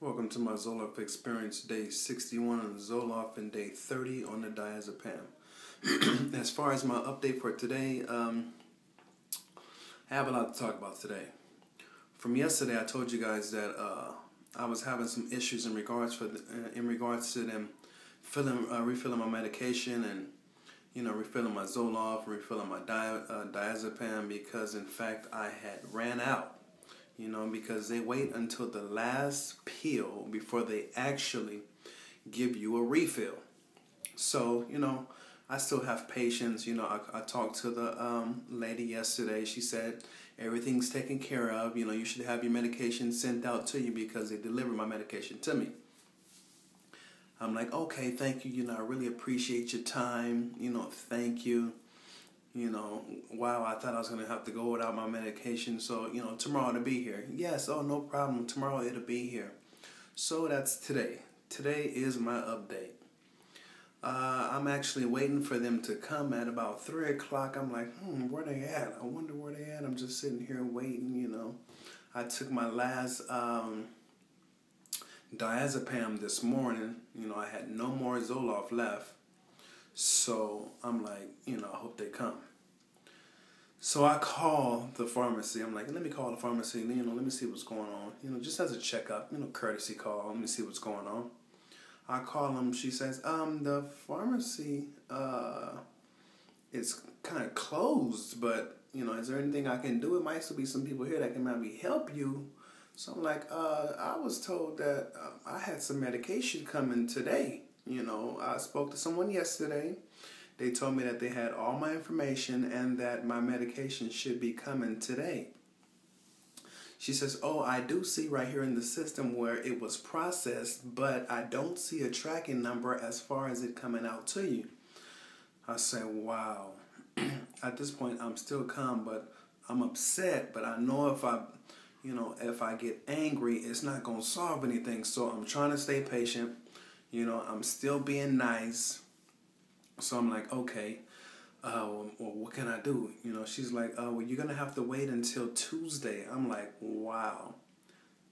Welcome to my Zoloft Experience, day 61 on Zoloft and day 30 on the Diazepam. As far as my update for today, I have a lot to talk about today. From yesterday, I told you guys that I was having some issues in regards to them refilling my medication and refilling my Zoloft, refilling my Diazepam, because in fact I had ran out. Because they wait until the last pill before they actually give you a refill. So, I still have patience. I talked to the lady yesterday. She said everything's taken care of. You should have your medication sent out to you because they delivered my medication to me. I'm like, okay, thank you. I really appreciate your time. Thank you. Wow, I thought I was going to have to go without my medication. So, tomorrow it'll be here. Yes, oh, no problem. Tomorrow it'll be here. So that's today. Today is my update. I'm actually waiting for them to come at about 3 o'clock. I'm like, where they at? I wonder where they at. I'm just sitting here waiting, I took my last Diazepam this morning. I had no more Zoloft left. So I'm like, I hope they come. So I call the pharmacy. I'm like, let me call the pharmacy. Let me see what's going on. Just as a checkup, courtesy call. Let me see what's going on. I call them. She says, the pharmacy is kind of closed, but is there anything I can do? It might still be some people here that can maybe help you. So I'm like, I was told that I had some medication coming today. I spoke to someone yesterday. They told me that they had all my information and that my medication should be coming today. She says, oh, I do see right here in the system where it was processed, but I don't see a tracking number as far as it coming out to you. I say, wow. At this point, I'm still calm, but I'm upset. But I know if I get angry, it's not going to solve anything. So I'm trying to stay patient. I'm still being nice. So I'm like, okay, well, what can I do? She's like, well, you're going to have to wait until Tuesday. I'm like, wow,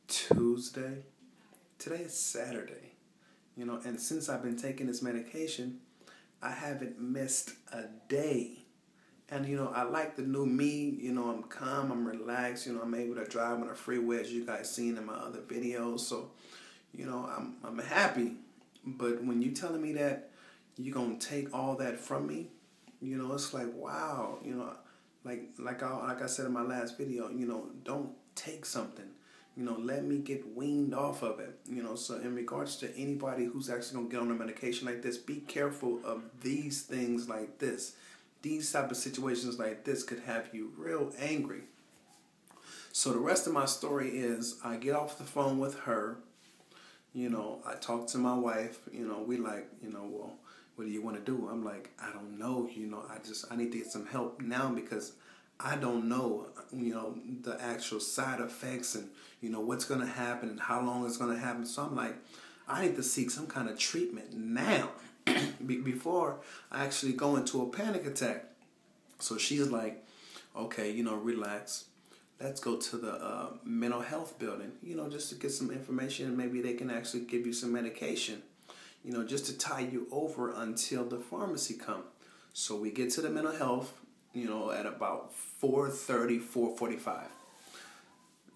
Tuesday? Today is Saturday. And since I've been taking this medication, I haven't missed a day. And, I like the new me. I'm calm, I'm relaxed. I'm able to drive on the freeway, as you guys seen in my other videos. So, I'm happy. But when you telling me that you're going to take all that from me, it's like, wow, like I said in my last video, don't take something, let me get weaned off of it, so in regards to anybody who's actually going to get on a medication like this, be careful of these things like this. These type of situations like this could have you real angry. So the rest of my story is I get off the phone with her. I talk to my wife, we like, well, what do you want to do? I'm like, I don't know, I need to get some help now because I don't know, the actual side effects and, what's going to happen and how long it's going to happen. So I'm like, I need to seek some kind of treatment now before I actually go into a panic attack. So she's like, okay, relax. Let's go to the mental health building, just to get some information and maybe they can actually give you some medication, just to tie you over until the pharmacy come. So we get to the mental health, at about 4:30, 4:45.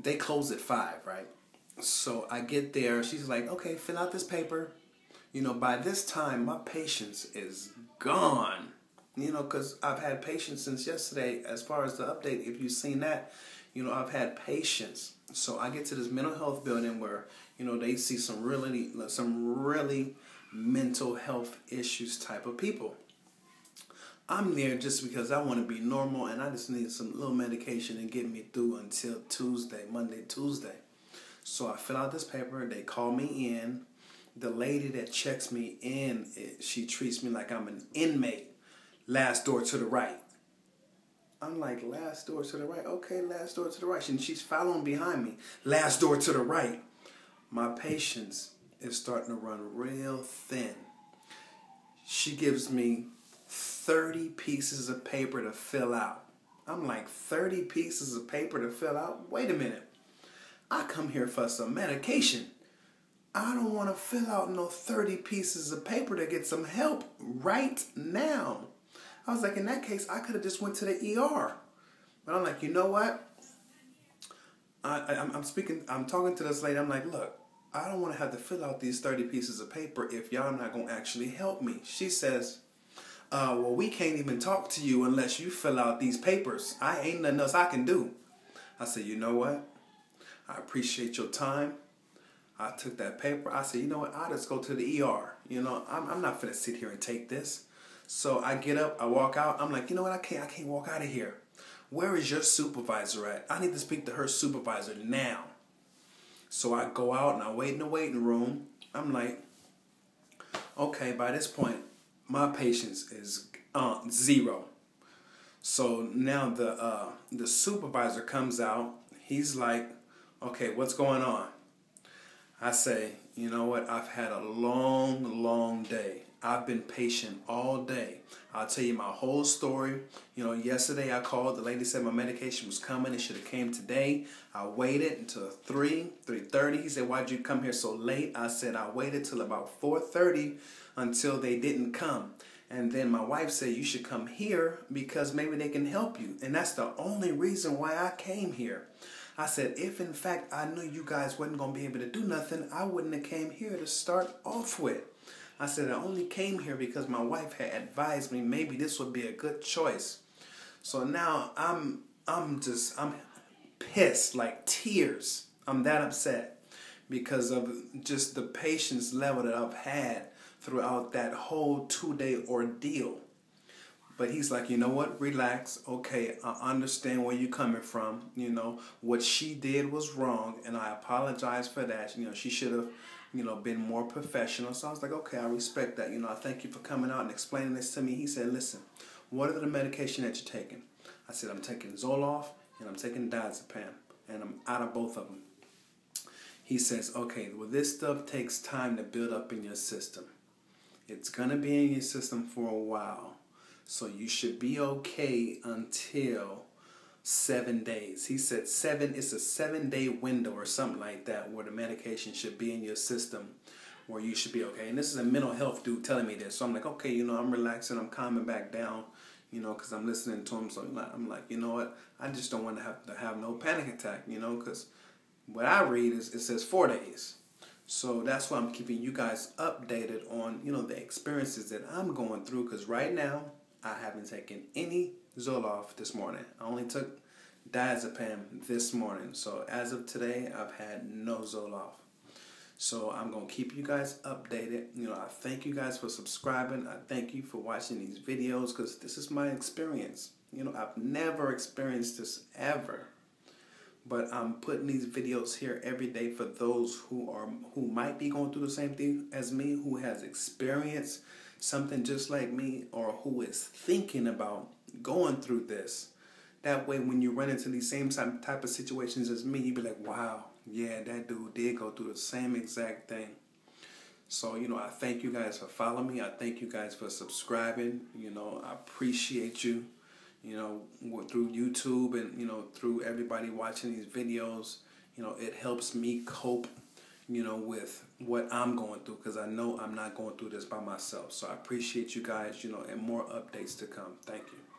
They close at 5, right? So I get there. She's like, okay, fill out this paper. By this time, my patience is gone, because I've had patience since yesterday. As far as the update, if you've seen that, I've had patience. So I get to this mental health building where, they see some really mental health issues type of people. I'm there just because I want to be normal and I just need some little medication and get me through until Monday, Tuesday. So I fill out this paper. They call me in. The lady that checks me in, she treats me like I'm an inmate. Last door to the right. I'm like, last door to the right? Okay, last door to the right. And she's following behind me. Last door to the right. My patience is starting to run real thin. She gives me 30 pieces of paper to fill out. I'm like, 30 pieces of paper to fill out? Wait a minute. I come here for some medication. I don't want to fill out no 30 pieces of paper to get some help right now. I was like, in that case, I could have just went to the ER. But I'm like, you know what? I'm talking to this lady. I'm like, look, I don't want to have to fill out these 30 pieces of paper if y'all not going to actually help me. She says, well, we can't even talk to you unless you fill out these papers. I ain't nothing else I can do. I said, you know what? I appreciate your time. I took that paper. I said, you know what? I'll just go to the ER. You know, I'm not finna sit here and take this. So I get up, I walk out. I'm like, you know what? I can't walk out of here. Where is your supervisor at? I need to speak to her supervisor now. So I go out and I wait in the waiting room. I'm like, okay, by this point, my patience is 0. So now the supervisor comes out. He's like, okay, what's going on? I say, you know what? I've had a long, long day. I've been patient all day. I'll tell you my whole story. You know, yesterday I called. The lady said my medication was coming. It should have came today. I waited until 3:30. He said, why'd you come here so late? I said, I waited till about 4:30 until they didn't come. And then my wife said, you should come here because maybe they can help you. And that's the only reason why I came here. I said, if in fact I knew you guys wasn't going to be able to do nothing, I wouldn't have came here to start off with. I said, I only came here because my wife had advised me maybe this would be a good choice. So now I'm pissed, like tears. I'm that upset because of just the patience level that I've had throughout that whole 2-day ordeal. But he's like, you know what? Relax. Okay, I understand where you're coming from. You know, what she did was wrong, and I apologize for that. You know, she should have, been more professional. So I was like, okay, I respect that. You know, I thank you for coming out and explaining this to me. He said, listen, what are the medication that you're taking? I said, I'm taking Zoloft and I'm taking Diazepam, and I'm out of both of them. He says, okay, well, this stuff takes time to build up in your system. It's going to be in your system for a while. So you should be okay until 7 days. He said it's a 7-day window or something like that where the medication should be in your system where you should be okay. And this is a mental health dude telling me this. So I'm like, okay, I'm relaxing. I'm calming back down, because I'm listening to him. So I'm like, you know what? I just don't want to have no panic attack, because what I read is it says 4 days. So that's why I'm keeping you guys updated on, the experiences that I'm going through. Because right now, I haven't taken any Zoloft this morning. I only took Diazepam this morning. So as of today, I've had no Zoloft. So I'm going to keep you guys updated. I thank you guys for subscribing. I thank you for watching these videos because this is my experience. I've never experienced this ever. But I'm putting these videos here every day for those who might be going through the same thing as me, who has experienced something just like me, or who is thinking about going through this. That way, when you run into these same type of situations as me, you be like, wow, yeah, that dude did go through the same exact thing. So, I thank you guys for following me. I thank you guys for subscribing. I appreciate you, through YouTube and, through everybody watching these videos. It helps me cope with what I'm going through, because I know I'm not going through this by myself. So I appreciate you guys, and more updates to come. Thank you.